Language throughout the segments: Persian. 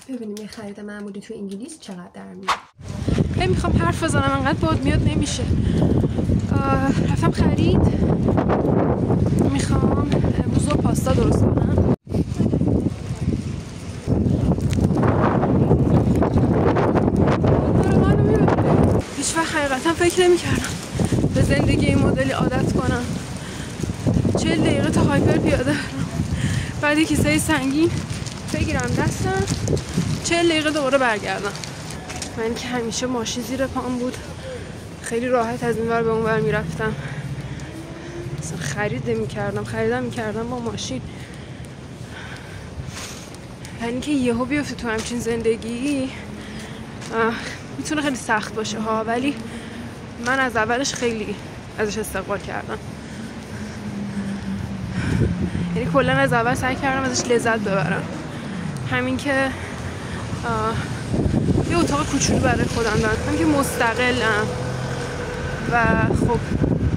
ببینیم یه خرید معمولی تو انگلیس چقدر در میاد. هی میخوام حرف بزنم انقدر باد میاد نمیشه. رفتم خرید، میخوام امروز پاستا درست کنم. هیچ وقت حقیقتا فکر نمی‌کردم به زندگی این مدلی عادت کنم. 40 دقیقه تا هایپر پیاده بعد یه کیسه سنگین بگیرم دستم، 40 دقیقه دوباره برگردم. من که همیشه ماشین زیر پام بود، خیلی راحت از این ور به اون ور میرفتم، اصلا خریدم میکردم با ماشین. یعنی که یهو بیفته تو همچین زندگی میتونه خیلی سخت باشه ها، ولی من از اولش خیلی ازش استقبال کردم. یعنی کلا از اول سعی کردم ازش لذت ببرم. همین که یه اتاق کوچولو برای خودم دارم، همین که مستقلم و خب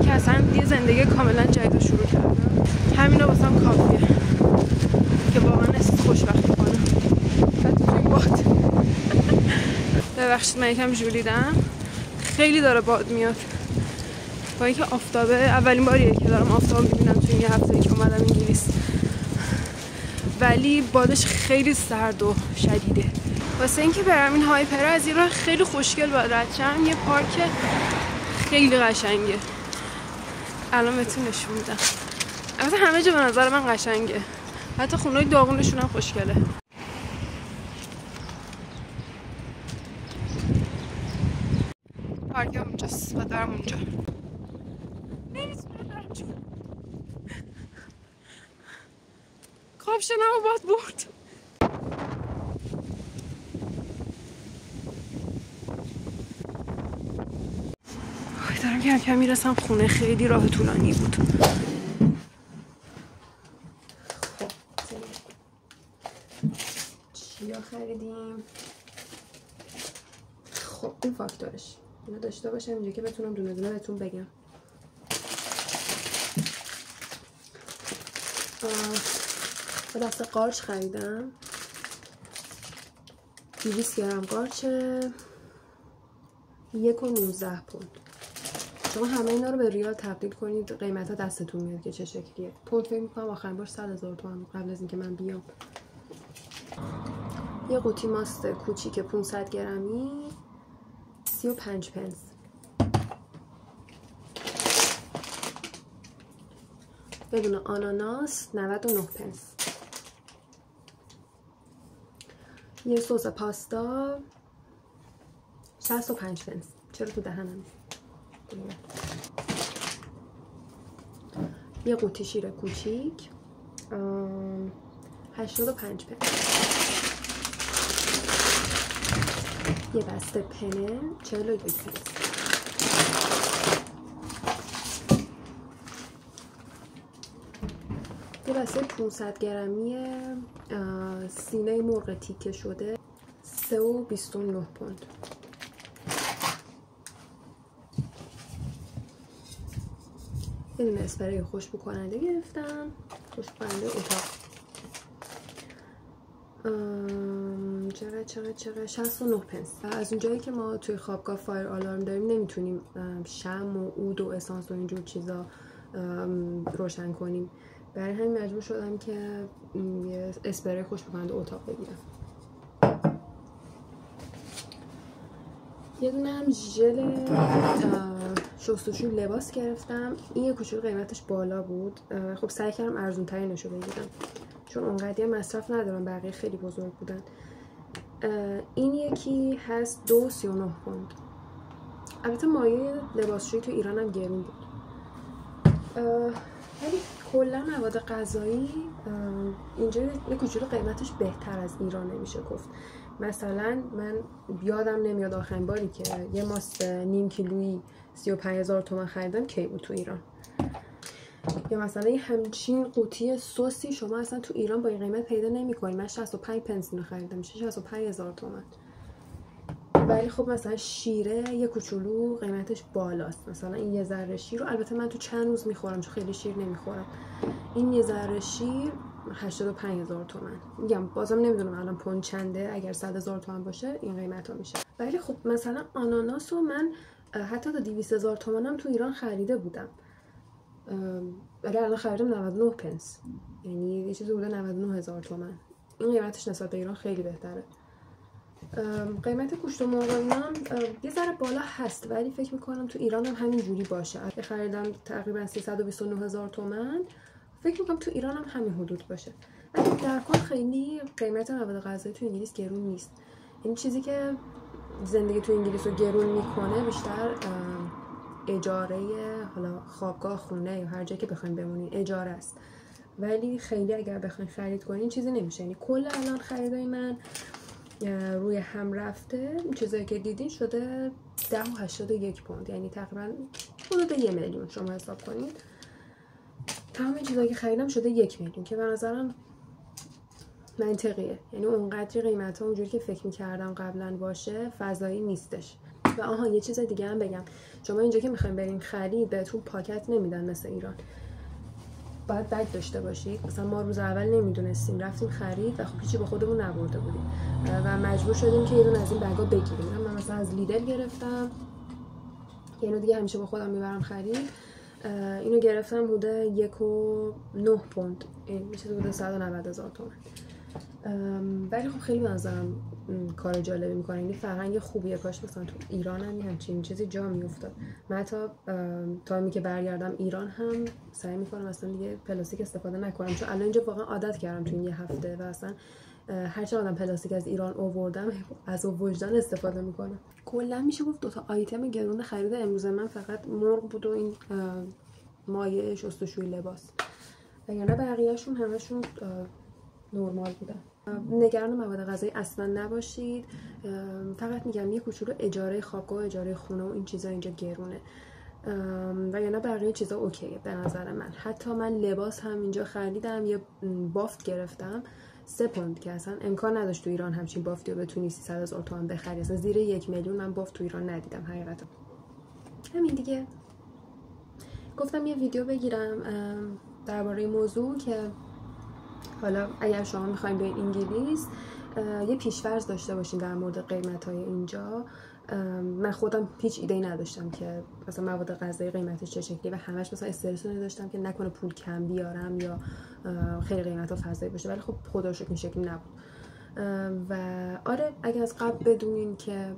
که اصلا یه زندگی کاملا جدید رو شروع کردم. همینا واسم کافیه که واقعا احساس خوشبختی کنم. حتی توی باد ببخشید من یکم ژولیدم، خیلی داره باد میاد. با اینکه آفتابه، اولین باریه که دارم آفتاب میبینم توی این هفته‌ای که اومدم انگلیس، ولی بادش خیلی سرد و شدیده. واسه اینکه برم این هایپر از این راه خیلی خوشگل باید رد شم. یه پارک خیلی قشنگه، الان بهتون نشون میدم. البته همه جا به نظر من قشنگه، حتی خونه‌های داغونشون هم خوشگله. پارک اونجاست و دارم اونجا. نمیتونم برم چون کاپشنم رو باد برد. دارم کم کم میرسم خونه، خیلی راه طولانی بود. چیا خریدیم؟ خب این فاکتورش اینو داشته باشم اینجا که بتونم دونه دونه بهتون بگم. دست قارچ خریدم، 200 گرم قارچه، 1.19 پوند. شما همه اینا رو به ریال تبدیل کنید، قیمت ها دستتون میاد که چه شکلیه. پوند فکر میکنم آخرین بار 100,000 تومان قبل از اینکه من بیام. یه قوطی ماست کوچیک 500 گرمی 35 پنس. بدون آناناس 99 پنس. یه سس پاستا 65 پنس. چرا تو دهنم؟ یه قوطی شیر کوچیک 85 پنس. یه بسته پنه 41 پنس. یه بسته 500 گرمی سینه مرغ تیکه شده 3.29 پوند. یه دونه اسپری خوشبو کننده گرفتم، خوشبو کننده اتاق. چقدر 69 پنس. از اونجایی که ما توی خوابگاه فایر آلارم داریم نمیتونیم شمع و عود و اسانس و اینجور چیزا روشن کنیم، برای همین مجبور شدم که یه اسپری خوشبو کننده اتاق بگیرم. یه دونه هم ژل شستشوی لباس گرفتم. این یه کوچولو قیمتش بالا بود، خب سعی کردم ارزون ترینشو بگیرم چون اونقدر مصرف ندارم، بقیه خیلی بزرگ بودن. این یکی هست 2.39 پوند. البته مایه لباسشویی تو ایران هم گرون بود، ولی کلا مواد غذایی اینجا یه کوچولو قیمتش بهتر از ایران نمیشه گفت. مثلا من یادم نمیاد آخرین باری که یه ماست نیم کیلویی 35,000 تومان خریدم کی بود تو ایران. یا مثلا یه همچین قوطی سوسی شما اصلا تو ایران با این قیمت پیدا نمی‌کنی. من 65 پنس اینو خریدم، میشه 65,000 تومان. ولی خب مثلا شیره یه کوچولو قیمتش بالاست. مثلا این یه ذره شیر رو البته من تو چند روز میخورم چون خیلی شیر نمیخورم. این یه ذره شیر 85,000 تومان. میگم بازم نمیدونم الان پوند چنده، اگر 100,000 تومان باشه این قیمت ها میشه. ولی خب مثلا آناناس رو من حتی تا 200,000 تومانم تو ایران خریده بودم، ولی الان خریدم 99 پنس، یعنی یه چیزی بوده 99,000 تومان. این قیمتش نسبت به ایران خیلی بهتره. قیمت گوشت و مرغ اینا یه ذره بالا هست، ولی فکر میکنم تو ایران هم همین جوری باشه. اگه خریدم تقریبا 329,000 تومان، فکر میکنم تو ایران هم همین حدود باشه. ولی در کل خیلی قیمت مواد غذایی تو انگلیس گرون نیست. این چیزی که زندگی تو انگلیس رو گرون میکنه بیشتر اجاره، حالا خوابگاه، خونه یا هر جایی که بخواید بمونین اجاره است. ولی خیلی اگر بخواید خرید کنین چیزی نمیشه. یعنی کل الان خریدای من روی هم رفته، این چیزایی که دیدین شده 10.81 پوند، یعنی تقریبا حدود 1 میلیون شما حساب کنید. تمام این چیزایی که خریدم شده 1 میلیون که به نظرم منطقیه. یعنی اونقدر قیمت ها اونجوری که فکر میکردم قبلا باشه فضایی نیستش. و آها یه چیز دیگه هم بگم، شما اینجا که میخواین برین خرید بهتون پاکت نمیدن مثل ایران، باید بگ داشته باشید. مثلا ما روز اول نمیدونستیم، رفتیم خرید و خب هیچی با خودمون نبرده بودیم و مجبور شدیم که یه دونه از این بگا بگیریم. من مثلا از لیدل گرفتم، اینو دیگه همیشه با خودم میبرم خرید. اینو گرفتم بوده 1.9 پوند، این میشه بوده 190,000 تومان. ولی خب خیلی به نظرم کار جالبی میکنه. این فرهنگ خوبیه، کاش مثلا تو ایران هم همچین چیزی جا میافتاد. من حتی تایمی که برگردم ایران هم سعی میکنم اصلا دیگه پلاستیک استفاده نکنم، چون الان اینجا واقعا عادت کردم تو این یه هفته و اصلا هر چقدر پلاستیک از ایران آوردم از وجدان استفاده میکنم. کلا میشه گفت 2 تا آیتم گرون خرید امروز من فقط مرغ بود و این مایع شستشوی لباس، وگرنه بقیه‌شون همشون نرمال بودن. نگران مواد غذایی اصلا نباشید. فقط میگم یه کوچولو اجاره خوابگاه، اجاره خونه و این چیزا اینجا گرونه، وگرنه بقیه چیزا اوکیه به نظر من. حتی من لباس هم اینجا خریدم، یه بافت گرفتم 3 پوند که اصلا امکان نداشت تو ایران همچین بافتی رو بتونی 300,000 تومان بخری. اصلا زیر 1 میلیون من بافت تو ایران ندیدم حقیقتا. همین دیگه، گفتم یه ویدیو بگیرم درباره موضوع که حالا اگر شما میخواین به انگلیس یه پیش‌فرض داشته باشین در مورد قیمت‌های اینجا. من خودم هیچ ایده‌ای نداشتم که مثلا مواد غذایی قیمتش چه شکلی و همش مثلا استرس داشتم که نکنه پول کم بیارم یا خیلی قیمت‌ها فضایی باشه، ولی خب خدا رو شکر این شکلی نبود. و آره اگه از قبل بدونین که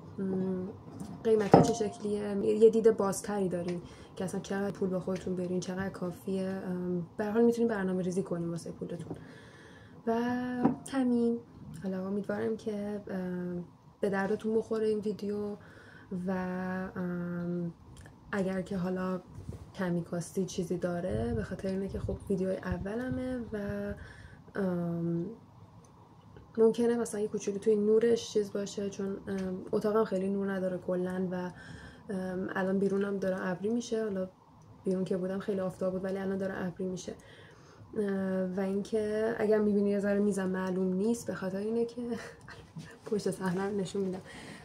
قیمت‌ها چه شکلیه، یه دید بازتری دارین که اصلا چقدر پول با خودتون برین، چقدر کافیه، به هر حال میتونین برنامه‌ریزی کنین واسه پولتون. و همین، حالا امیدوارم که به دردتون بخوره این ویدیو و اگر که حالا کمی کاستی چیزی داره، به خاطر اینه که خب ویدیوی اولمه و ممکنه مثلا یه کوچولو توی نورش چیز باشه، چون اتاقم خیلی نور نداره کلا و الان بیرونم داره ابری میشه. حالا بیرون که بودم خیلی آفتاب بود ولی الان داره ابری میشه. و اینکه اگر میبینی یه ذره میزم معلوم نیست، به خاطر اینه که پشت صحنه رو نشون میدم،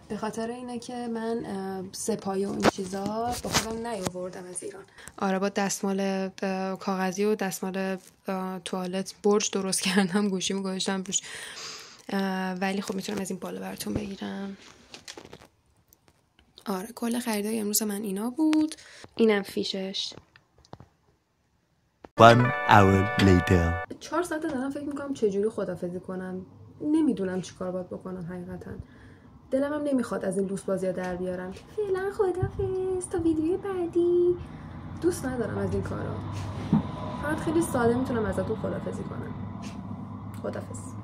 به خاطر اینه که من سپایه و این چیزا با خودم نیاوردم از ایران. آره با دستمال کاغذی و دستمال توالت برج درست کردم، گوشیمو گذاشتم روش، ولی خب میتونم از این بالا براتون بگیرم. آره کل خریدای امروز من اینا بود. اینم فیشش. 1 hour later. 4 ساعت دارم فکر میکنم چجوری خدافظی کنم، نمیدونم چی کار باید بکنم حقیقتا. دلم هم نمیخواد از این لوس بازی در بیارم که فعلا خدافظ تا ویدیوی بعدی. دوست ندارم از این کارا، فقط خیلی ساده میتونم ازتون خدافظی کنم. خدافظ.